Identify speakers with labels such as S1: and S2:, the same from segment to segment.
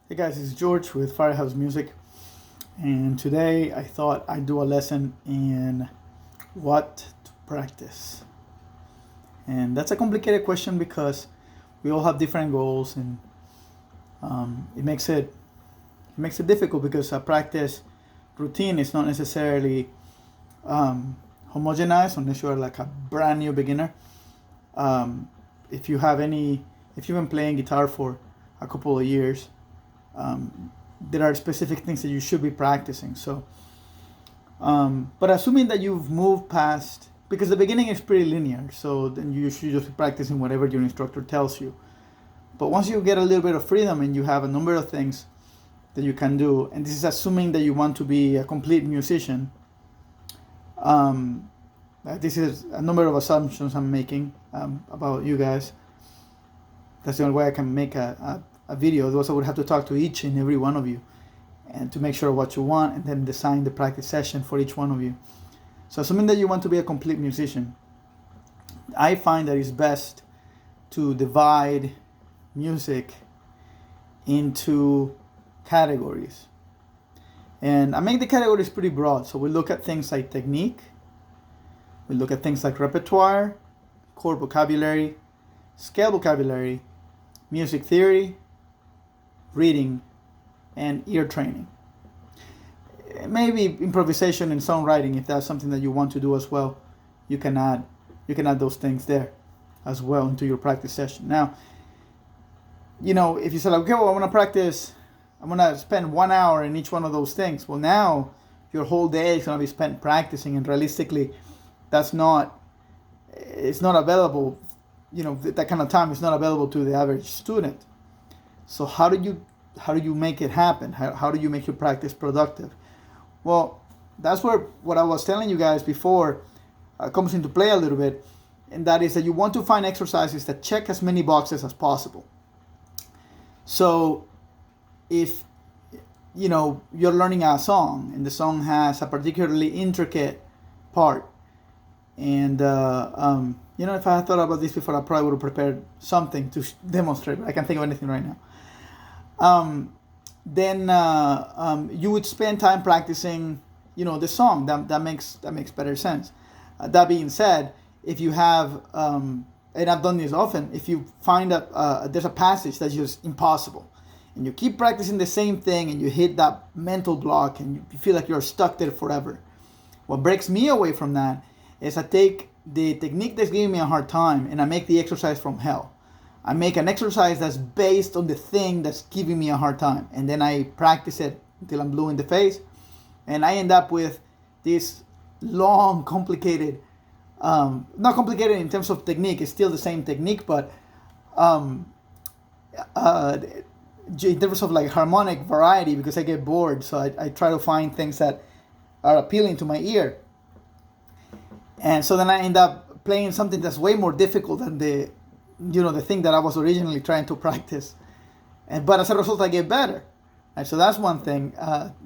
S1: Hey guys, it's George with Firehouse Music, and today I thought I'd do a lesson in what to practice. And that's a complicated question because we all have different goals, and it makes it difficult because a practice routine is not necessarily homogenized unless you're like a brand new beginner. Um, if you have any, if you've been playing guitar for a couple of years, um, there are specific things that you should be practicing. But assuming that you've moved past, because the beginning is pretty linear, so then you should just be practicing whatever your instructor tells you. But once you get a little bit of freedom and you have a number of things that you can do, and this is assuming that you want to be a complete musician, um, this is a number of assumptions I'm making about you guys. That's the only way I can make a video. Otherwise, I would have to talk to each and every one of you and to make sure what you want and then design the practice session for each one of you. So assuming that you want to be a complete musician, I find that it's best to divide music into categories. And I make the categories pretty broad. So we look at things like technique, we look at things like repertoire, chord vocabulary, scale vocabulary, music theory, reading, and ear training. Maybe improvisation and songwriting, if that's something that you want to do as well. You can add those things there as well into your practice session. Now, if you say, like, okay, well, I'm gonna spend 1 hour in each one of those things. Well, now your whole day is gonna be spent practicing, and realistically, it's not available. That kind of time is not available to the average student. So how do you make it happen? How do you make your practice productive? Well, that's where what I was telling you guys before comes into play a little bit, and that is that you want to find exercises that check as many boxes as possible. So if you're learning a song and the song has a particularly intricate part, and if I had thought about this before, I probably would have prepared something to demonstrate, but I can't think of anything right now. Then you would spend time practicing, the song. That makes better sense. That being said, if you have, and I've done this often, if you find that there's a passage that's just impossible, and you keep practicing the same thing, and you hit that mental block, and you feel like you're stuck there forever. What breaks me away from that is I take the technique that's giving me a hard time and I make the exercise from hell. I make an exercise that's based on the thing that's giving me a hard time, and then I practice it until I'm blue in the face, and I end up with this long, complicated, not complicated in terms of technique, it's still the same technique, but in terms of like harmonic variety, because I get bored, so I try to find things that are appealing to my ear. And so then I end up playing something that's way more difficult than the thing that I was originally trying to practice. But as a result, I get better. And so that's one thing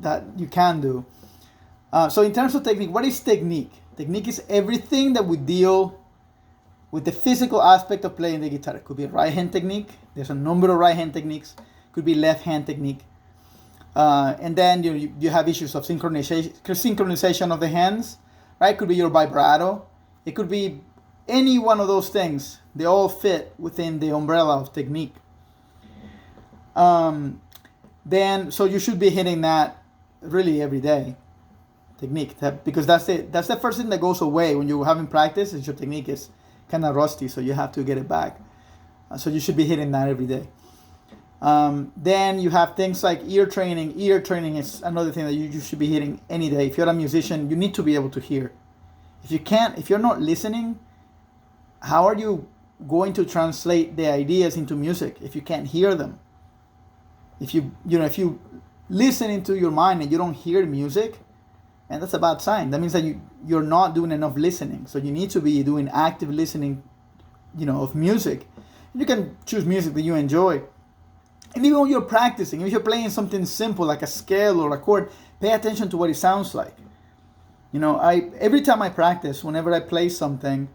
S1: that you can do. So in terms of technique, what is technique? Technique is everything that would deal with the physical aspect of playing the guitar. It could be right hand technique. There's a number of right hand techniques. It could be left hand technique. And then you have issues of synchronization of the hands. Right? It could be your vibrato. It could be any one of those things. They all fit within the umbrella of technique. So you should be hitting that really every day. Technique, because that's the first thing that goes away when you're having practice. Is your technique is kind of rusty, so you have to get it back. So you should be hitting that every day. Then you have things like ear training. Ear training is another thing that you should be hitting any day. If you're a musician, you need to be able to hear. If you're not listening, how are you going to translate the ideas into music if you can't hear them? If you listen into your mind and you don't hear music, and that's a bad sign. That means that you're not doing enough listening. So you need to be doing active listening, of music. You can choose music that you enjoy. And even when you're practicing, if you're playing something simple like a scale or a chord, pay attention to what it sounds like. Every time I practice, whenever I play something,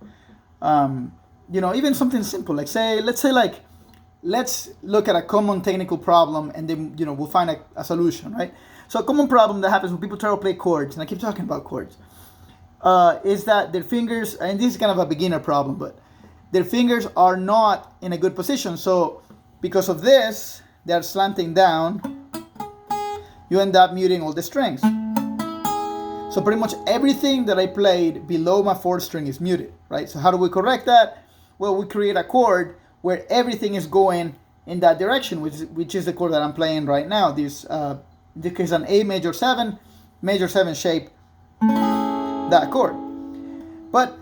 S1: even something simple, let's say like let's look at a common technical problem, and then we'll find a solution, right? So a common problem that happens when people try to play chords, and I keep talking about chords, is that their fingers, and this is kind of a beginner problem, but their fingers are not in a good position. So because of this, they're slanting down. You end up muting all the strings. So pretty much everything that I played below my fourth string is muted, right? So how do we correct that? Well, we create a chord where everything is going in that direction, which is the chord that I'm playing right now. This is an A major 7 shape, that chord. But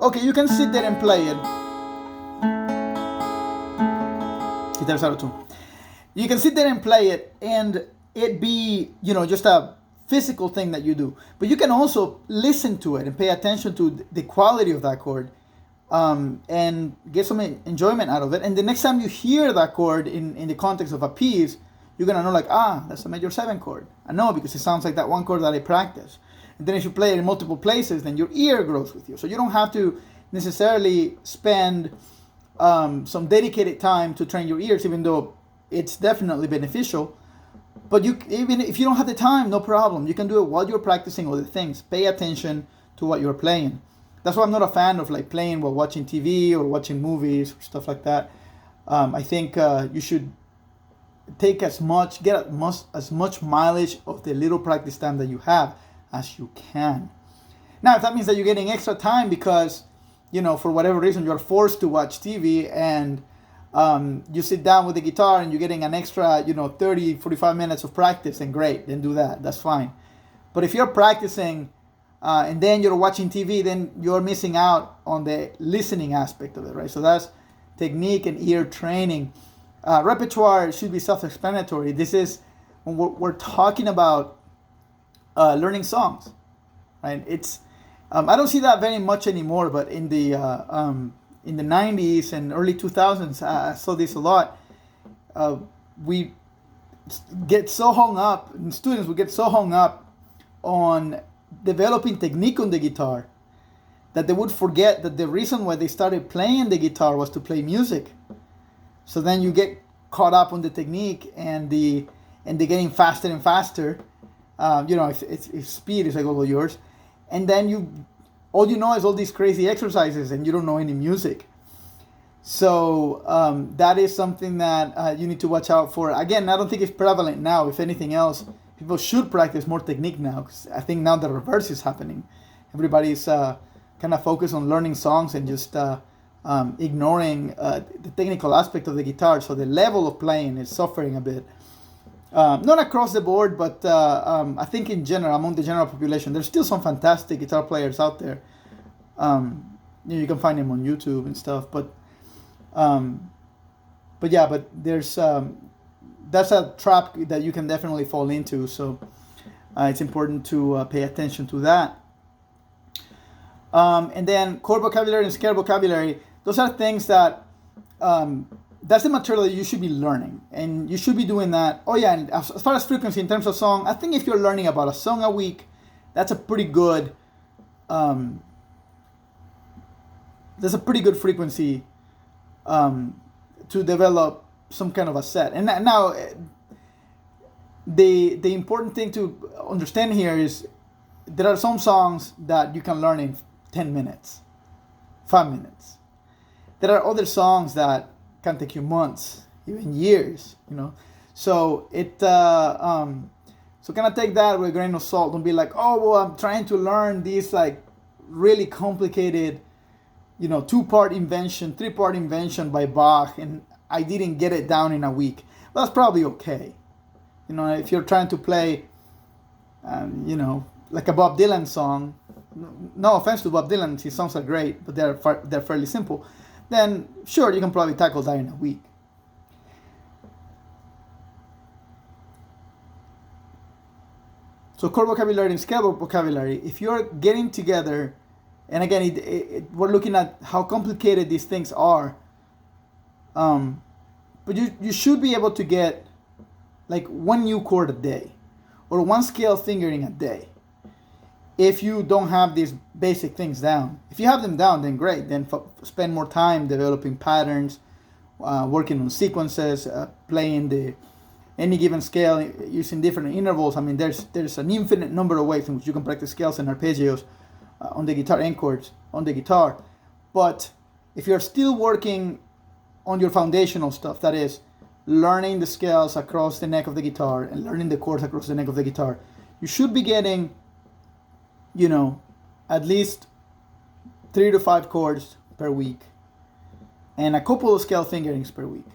S1: okay, you can sit there and play it. Guitar's out of tune. You can sit there and play it, and it be just a physical thing that you do. But you can also listen to it and pay attention to the quality of that chord, and get some enjoyment out of it. And the next time you hear that chord in the context of a piece, you're gonna know, like, that's a major 7 chord. I know, because it sounds like that one chord that I practice. And then if you play it in multiple places, then your ear grows with you. So you don't have to necessarily spend some dedicated time to train your ears, even though it's definitely beneficial. But even if you don't have the time, no problem. You can do it while you're practicing other things. Pay attention to what you're playing. That's why I'm not a fan of like playing while watching TV or watching movies or stuff like that. I think you should take as much mileage of the little practice time that you have as you can. Now, if that means that you're getting extra time because, for whatever reason you're forced to watch TV, and you sit down with the guitar and you're getting an extra, 30, 45 minutes of practice, then great, then do that. That's fine. But if you're practicing and then you're watching TV, then you're missing out on the listening aspect of it, right? So that's technique and ear training. Repertoire should be self-explanatory. This is when we're talking about learning songs, right? It's I don't see that very much anymore, but in the 90s and early 2000s, I saw this a lot. We get so hung up, and students would get so hung up on developing technique on the guitar that they would forget that the reason why they started playing the guitar was to play music. So then you get caught up on the technique and the getting faster and faster. If speed is like all yours, and then all you know is all these crazy exercises, and you don't know any music. So that is something that you need to watch out for. Again, I don't think it's prevalent now. If anything else, people should practice more technique now, because I think now the reverse is happening. Everybody's kind of focused on learning songs and just ignoring the technical aspect of the guitar. So the level of playing is suffering a bit. Not across the board, but I think in general, among the general population, there's still some fantastic guitar players out there. You can find them on YouTube and stuff, but there's that's a trap that you can definitely fall into. So it's important to pay attention to that. And then chord vocabulary and scale vocabulary, those are things that that's the material that you should be learning, and you should be doing that. Oh yeah, and as far as frequency in terms of song, I think if you're learning about a song a week, that's a pretty good frequency to develop some kind of a set. And now the important thing to understand here is there are some songs that you can learn in 10 minutes, 5 minutes. There are other songs that can take you months, even years, So so kind of take that with a grain of salt. Don't be like, oh, well, I'm trying to learn these like really complicated, 2-part invention, 3-part invention by Bach, and I didn't get it down in a week. Well, that's probably okay. If you're trying to play, like a Bob Dylan song, no offense to Bob Dylan, his songs are great, but they're fairly simple. Then sure, you can probably tackle that in a week. So chord vocabulary and scale vocabulary, if you're getting together, and again, we're looking at how complicated these things are, but you should be able to get like one new chord a day, or one scale fingering a day. If you don't have these basic things down. If you have them down, then great. Then spend more time developing patterns working on sequences, playing any given scale using different intervals. I mean, there's an infinite number of ways in which you can practice scales and arpeggios on the guitar and chords on the guitar. But if you're still working on your foundational stuff, that is, learning the scales across the neck of the guitar and learning the chords across the neck of the guitar, you should be getting, at least 3 to 5 chords per week and a couple of scale fingerings per week.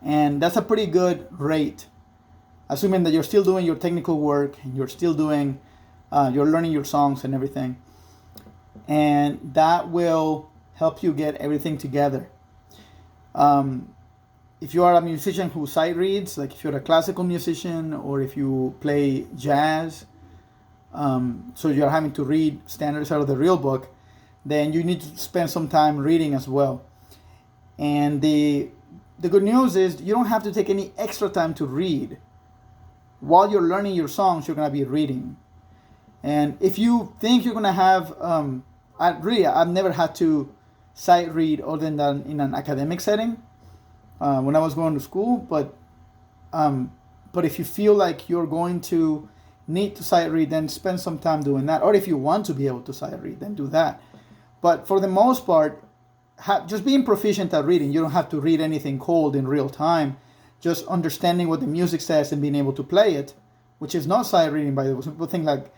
S1: And that's a pretty good rate, assuming that you're still doing your technical work and you're still doing, you're learning your songs and everything. And that will help you get everything together. If you are a musician who sight reads, like if you're a classical musician or if you play jazz, so you're having to read standards out of the real book, then you need to spend some time reading as well. And the good news is you don't have to take any extra time to read. While you're learning your songs, you're going to be reading. And if you think you're going to have, I've never had to sight read other than in an academic setting when I was going to school. But if you feel like you're going to need to sight read, then spend some time doing that. Or if you want to be able to sight read, then do that. But for the most part, just being proficient at reading. You don't have to read anything cold in real time. Just understanding what the music says and being able to play it, which is not sight reading, by the way. Some people think, like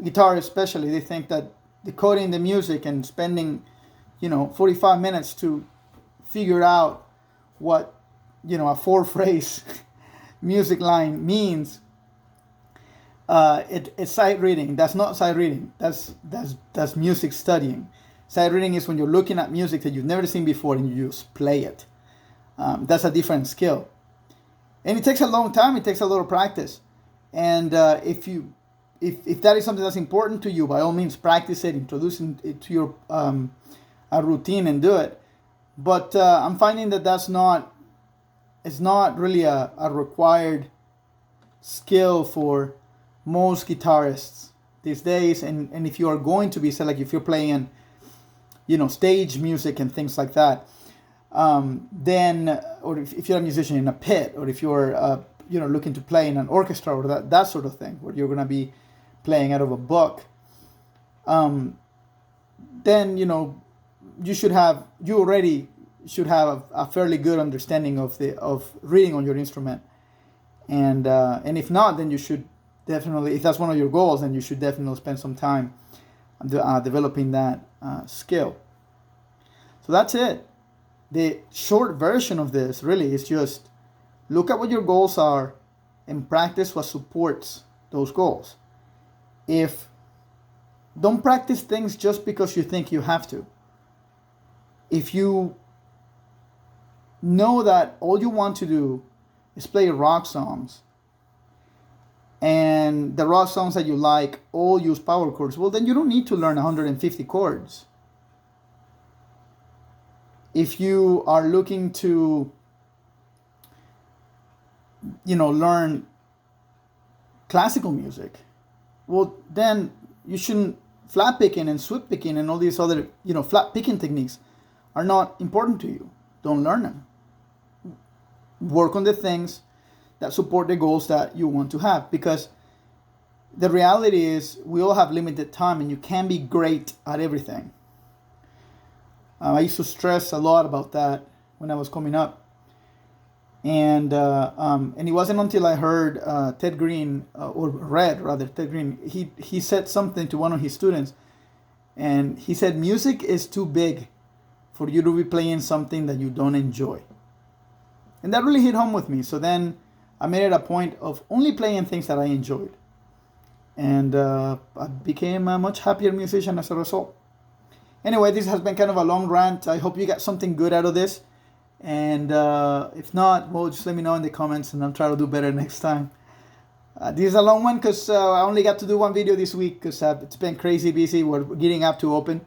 S1: guitar especially, they think that decoding the music and spending 45 minutes to figure out what a 4-phrase music line means, it's sight reading. That's not sight reading. That's music studying. Sight reading is when you're looking at music that you've never seen before and you just play it. That's a different skill, and it takes a long time. It takes a lot of practice. And if that is something that's important to you, by all means, practice it, introduce it to your a routine and do it. But I'm finding that it's not really a required skill for most guitarists these days. And if you are going to be, say, like if you're playing stage music and things like that, then, or if you're a musician in a pit, or if you're looking to play in an orchestra or that sort of thing, where you're going to be playing out of a book, then you already should have a fairly good understanding of reading on your instrument. And if not, then you should definitely, if that's one of your goals, then you should definitely spend some time developing that skill. So that's it. The short version of this really is just look at what your goals are and practice what supports those goals. Don't practice things just because you think you have to. If you know that all you want to do is play rock songs, and the rock songs that you like all use power chords, well, then you don't need to learn 150 chords. If you are looking to, learn classical music, well, then you shouldn't, flat picking and sweep picking and all these other, flat picking techniques are not important to you. Don't learn them. Work on the things that support the goals that you want to have, because the reality is we all have limited time and you can't be great at everything. I used to stress a lot about that when I was coming up. And it wasn't until I heard Ted Green, Ted Green, he said something to one of his students. And he said, music is too big for you to be playing something that you don't enjoy. And that really hit home with me. So then I made it a point of only playing things that I enjoyed. And I became a much happier musician as a result. Anyway, this has been kind of a long rant. I hope you got something good out of this. And if not, well, just let me know in the comments and I'll try to do better next time. This is a long one because I only got to do one video this week because it's been crazy busy. We're getting up to open.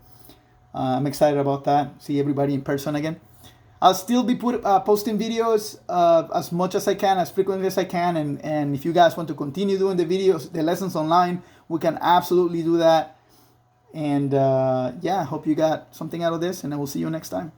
S1: I'm excited about that. See everybody in person again. I'll still be posting videos as much as I can, as frequently as I can. And if you guys want to continue doing the videos, the lessons online, we can absolutely do that. And I hope you got something out of this, and I will see you next time.